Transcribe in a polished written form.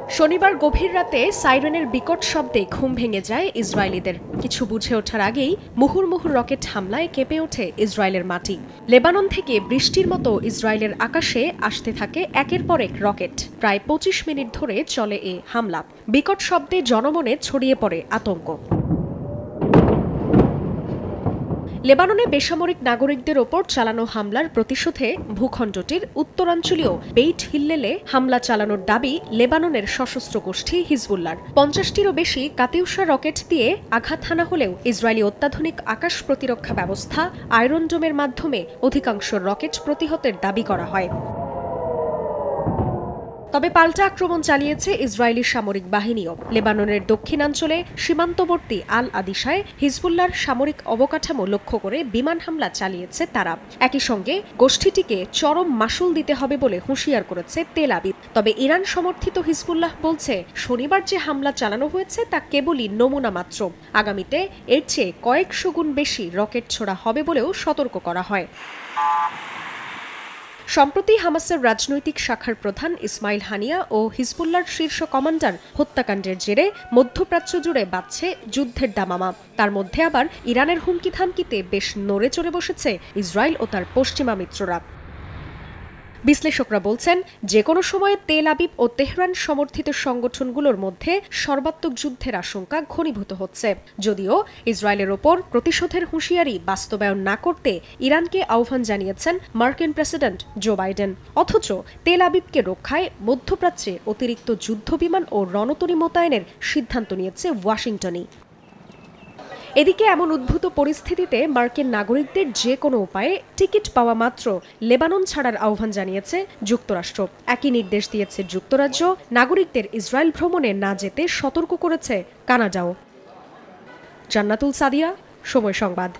শনিবার গভীর রাতে সাইরেনের বিকট শব্দে ঘুম ভেঙে যায় ইসরায়েলিদের। কিছু বুঝে ওঠার আগেই মুহুর্মুহু রকেট হামলায় কেঁপে ওঠে ইসরায়েলের মাটি। লেবানন থেকে বৃষ্টির মতো ইসরায়েলের আকাশে আসতে থাকে একের পর এক রকেট। প্রায় ২৫ মিনিট ধরে চলে এ হামলা। বিকট শব্দে জনমনে ছড়িয়ে পড়ে আতঙ্ক। লেবাননে বেসামরিক নাগরিকদের ওপর চালানো হামলার প্রতিশোধে ভূখণ্ডটির উত্তরাঞ্চলীয় বেইট হিল্লেলে হামলা চালানোর দাবি লেবাননের সশস্ত্র গোষ্ঠী হিজবুল্লাহর। ৫০টিরও বেশি কাতিউশা রকেট দিয়ে আঘাত হানা হলেও ইসরায়েলি অত্যাধুনিক আকাশ প্রতিরক্ষা ব্যবস্থা আয়রন ডোমের মাধ্যমে অধিকাংশ রকেট প্রতিহতের দাবি করা হয়। তবে পাল্টা আক্রমণ চালিয়েছে ইসরায়েলি সামরিক বাহিনীও। লেবাননের দক্ষিণাঞ্চলে সীমান্তবর্তী আল আদিশায় হিজবুল্লাহর সামরিক অবকাঠামো লক্ষ্য করে বিমান হামলা চালিয়েছে তারা। একই সঙ্গে গোষ্ঠীটিকে চরম মাশুল দিতে হবে বলে হুঁশিয়ার করেছে তেল আবিব। তবে ইরান সমর্থিত হিজবুল্লাহ বলছে, শনিবার যে হামলা চালানো হয়েছে তা কেবলই নমুনা মাত্র। আগামীতে এর চেয়ে কয়েকশো গুণ বেশি রকেট ছোড়া হবে বলেও সতর্ক করা হয়। সম্প্রতি হামাসের রাজনৈতিক শাখার প্রধান ইসমাইল হানিয়া ও হিজবুল্লাহর শীর্ষ কমান্ডার হত্যাকাণ্ডের জেরে মধ্যপ্রাচ্য জুড়ে বাজছে যুদ্ধের দামামা। তার মধ্যে আবার ইরানের হুমকি থামকিতে বেশ নড়ে চড়ে বসেছে ইসরায়েল ও তার পশ্চিমা মিত্ররা। বিশ্লেষকরা বলছেন, যে কোনো সময়ে তেল আবিব ও তেহরান সমর্থিত সংগঠনগুলোর মধ্যে সর্বাত্মক যুদ্ধের আশঙ্কা ঘনীভূত হচ্ছে। যদিও ইসরায়েলের ওপর প্রতিশোধের হুঁশিয়ারি বাস্তবায়ন না করতে ইরানকে আহ্বান জানিয়েছেন মার্কিন প্রেসিডেন্ট জো বাইডেন। অথচ তেল আবিবকে রক্ষায় মধ্যপ্রাচ্যে অতিরিক্ত যুদ্ধবিমান ও রণতরী মোতায়েনের সিদ্ধান্ত নিয়েছে ওয়াশিংটনই। এদিকে এমন উদ্ভূত পরিস্থিতিতে মার্কিন নাগরিকদের যে কোনো উপায়ে টিকিট পাওয়া মাত্র লেবানন ছাড়ার আহ্বান জানিয়েছে যুক্তরাষ্ট্র। একই নির্দেশ দিয়েছে যুক্তরাজ্য। নাগরিকদের ইসরায়েল ভ্রমণে না যেতে সতর্ক করেছে কানাডাও। জান্নাতুল সাদিয়া, সময় সংবাদ।